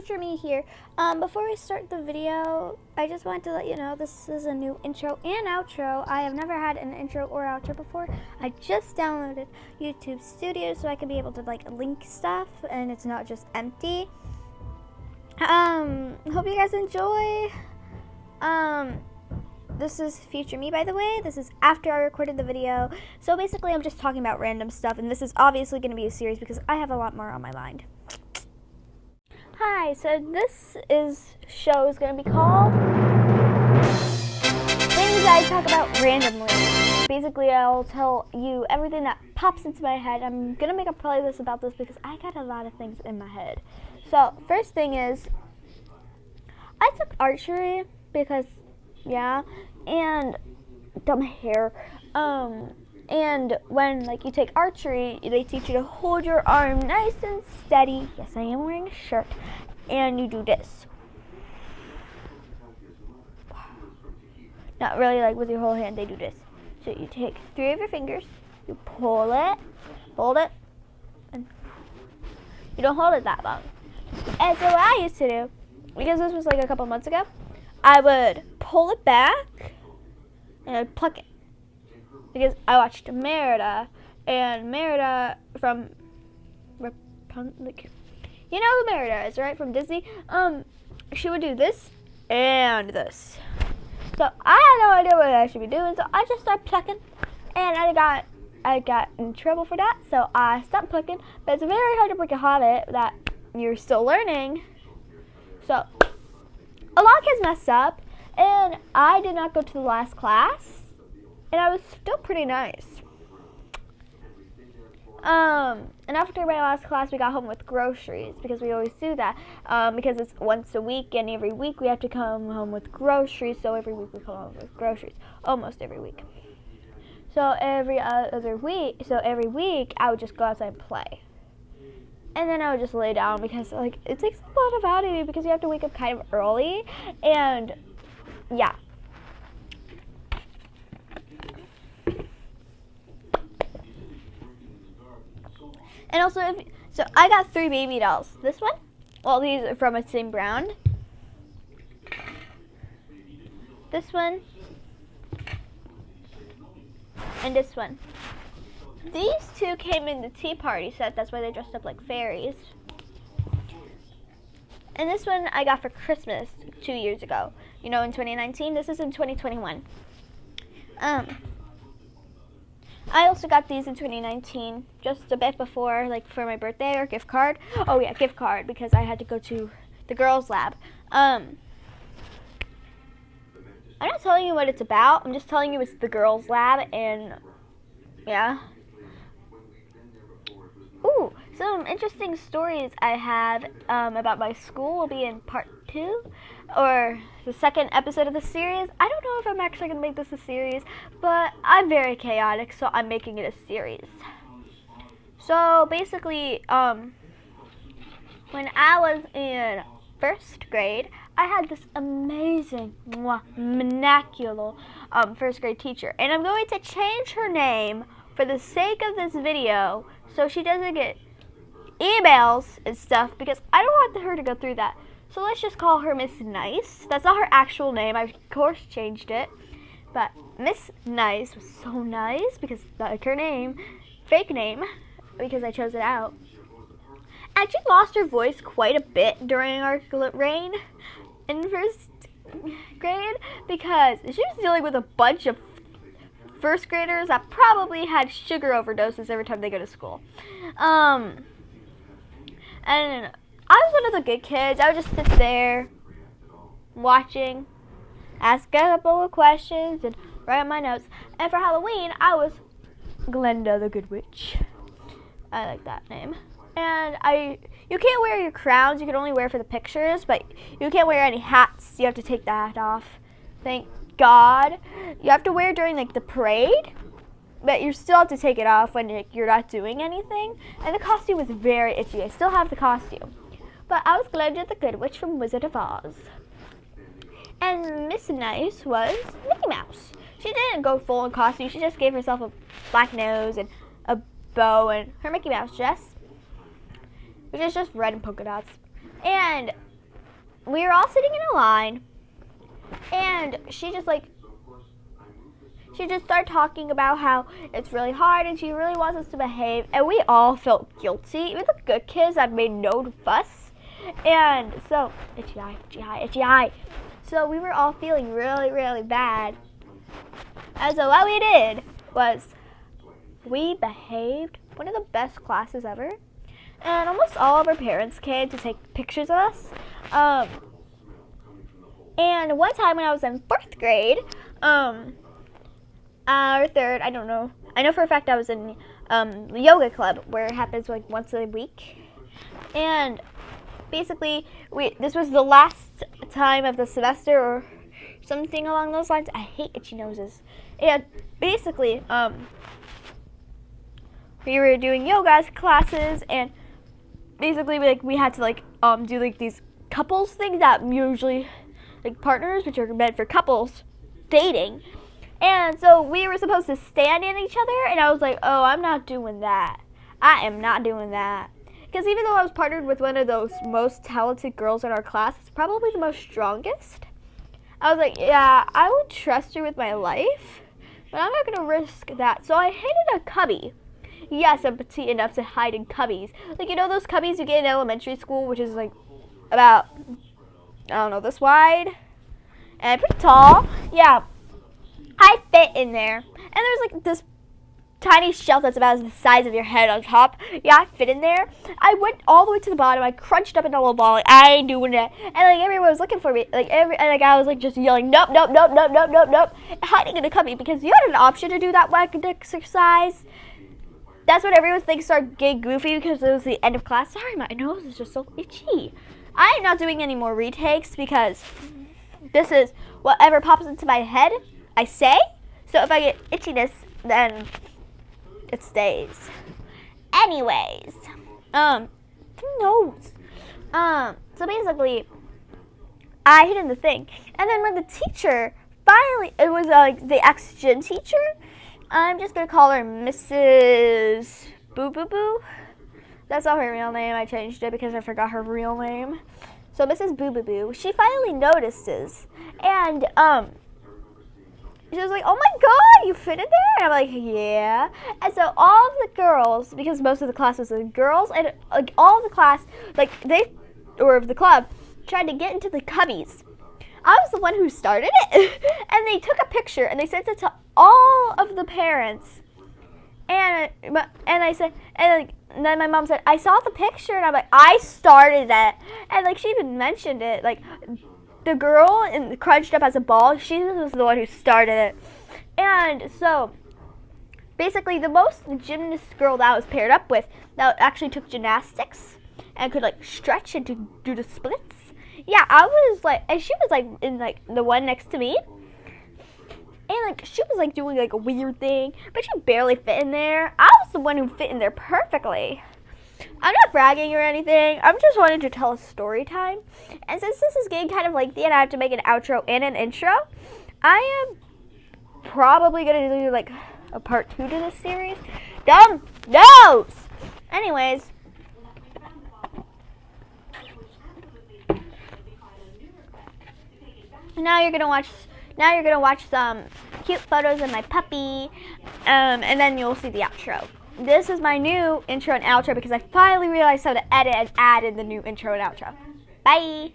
Future Me here. Before we start the video, I just wanted to let you know this is a new intro and outro. I have never had an intro or outro before. I just downloaded YouTube Studio so I can be able to like link stuff and it's not just empty. Hope you guys enjoy. This is Future Me, by the way. This is after I recorded the video. So basically I'm just talking about random stuff, and this is obviously going to be a series because I have a lot more on my mind. Hi, so this show is going to be called Things I Talk About Randomly. Basically, I'll tell you everything that pops into my head. I'm going to make a playlist about this because I got a lot of things in my head. So, first thing is, I took archery because, yeah, and dumb hair. And when you take archery, they teach you to hold your arm nice and steady. Yes, I am wearing a shirt. And you do this. Not really like with your whole hand, they do this. So you take 3 of your fingers, you pull it, hold it, and you don't hold it that long. And so what I used to do, because this was like a couple months ago, I would pull it back and I'd pluck it. Because I watched Merida, and Merida from you know who Merida is, right? From Disney. She would do this and this. So I had no idea what I should be doing, so I just started plucking, and I got in trouble for that, so I stopped plucking. But it's very hard to break a habit that you're still learning. So a lot of kids mess up, and I did not go to the last class, and I was still pretty nice. And after my last class, we got home with groceries, because we always do that, because it's once a week, and every week we have to come home with groceries, so every week we come home with groceries, almost every week. So every week, I would just go outside and play. And then I would just lay down, because it takes a lot of out of you, because you have to wake up kind of early, and yeah. And also, so I got 3 baby dolls. This one, well, these are from a same brand. This one, and this one. These 2 came in the Tea Party set. That's why they dressed up like fairies. And this one I got for Christmas 2 years ago. You know, in 2019. This is in 2021. I also got these in 2019, just a bit before, for my birthday or gift card. Oh yeah, gift card, because I had to go to the girls' lab. I'm not telling you what it's about. I'm just telling you it's the girls' lab, and yeah. Ooh, some interesting stories I have about my school will be in part 2, or the second episode of the series. I don't know if I'm actually going to make this a series, but I'm very chaotic, so I'm making it a series. So basically, when I was in 1st grade, I had this amazing, monacular 1st grade teacher, and I'm going to change her name for the sake of this video, so she doesn't get emails and stuff, because I don't want her to go through that. So let's just call her Miss Nice. That's not her actual name. I, of course, changed it. But Miss Nice was so nice, because her name, fake name, because I chose it out. And she lost her voice quite a bit during our reign in 1st grade, because she was dealing with a bunch of 1st graders that probably had sugar overdoses every time they go to school. And I was one of the good kids. I would just sit there, watching, ask a couple of questions, and write my notes. And for Halloween, I was Glenda the Good Witch. I like that name. And you can't wear your crowns. You can only wear for the pictures, but you can't wear any hats. You have to take the hat off. Thank God. You have to wear during the parade, but you still have to take it off when you're not doing anything. And the costume was very itchy. I still have the costume. But I was Glenda the Good Witch from Wizard of Oz. And Miss Nice was Mickey Mouse. She didn't go full in costume. She just gave herself a black nose and a bow and her Mickey Mouse dress, which is just red and polka dots. And we were all sitting in a line, and she just started talking about how it's really hard and she really wants us to behave, and we all felt guilty. Even the good kids that made no fuss. And so, itchy eye, itchy eye, itchy eye. So we were all feeling really, really bad. And so what we did was we behaved, one of the best classes ever. And almost all of our parents came to take pictures of us. And one time when I was in 4th grade, or 3rd, I don't know. I know for a fact I was in the yoga club where it happens like once a week. And basically, this was the last time of the semester or something along those lines. I hate itchy noses. And basically, we were doing yoga classes, and basically we had to do like these couples things that usually like partners, which are meant for couples dating. And so we were supposed to stand in each other, and I was like, oh, I'm not doing that. I am not doing that. Because even though I was partnered with one of those most talented girls in our class, it's probably the most strongest, I was like, yeah, I would trust her with my life, but I'm not going to risk that. So I hid in a cubby. Yes, I'm petite enough to hide in cubbies. Like, you know those cubbies you get in elementary school, which is like about, I don't know, this wide and pretty tall? Yeah, I fit in there. And there's like this tiny shelf that's about the size of your head on top. Yeah, I fit in there. I went all the way to the bottom. I crunched up in a little ball. Like, I ain't doing it. And like everyone was looking for me. I was like just yelling, nope, nope, nope, nope, nope, nope, nope, hiding in the cubby, because you had an option to do that whack exercise. That's when everyone thinks started getting goofy because it was the end of class. Sorry, my nose is just so itchy. I am not doing any more retakes because this is whatever pops into my head, I say. So if I get itchiness, then it stays. Anyways, who knows? So basically, I hid in the thing, and then when the teacher finally, it was the ex-gym teacher. I'm just gonna call her Mrs. Boo Boo Boo. That's not her real name. I changed it because I forgot her real name. So Mrs. Boo Boo Boo, she finally notices, and she was like, "Oh my God, you fit in there?" And I'm like, "Yeah." And so all of the girls, because most of the class was girls, and like all of the class, of the club, tried to get into the cubbies. I was the one who started it, and they took a picture and they sent it to all of the parents. And I said, and then my mom said, "I saw the picture," and I'm like, "I started it," and like she even mentioned it, like the girl in crunched up as a ball, she was the one who started it. And so basically, the most gymnast girl that I was paired up with that actually took gymnastics and could like stretch and do the splits. Yeah, I was like, and she was like in like the one next to me, and like she was like doing like a weird thing, but she barely fit in there. I was the one who fit in there perfectly. I'm not bragging or anything. I'm just wanting to tell a story time. And since this is getting kind of lengthy and I have to make an outro and an intro, I am probably gonna do like a part 2 to this series. Dumb nose. Anyways. Now you're gonna watch some cute photos of my puppy, and then you'll see the outro. This is my new intro and outro because I finally realized how to edit and add in the new intro and outro. Bye!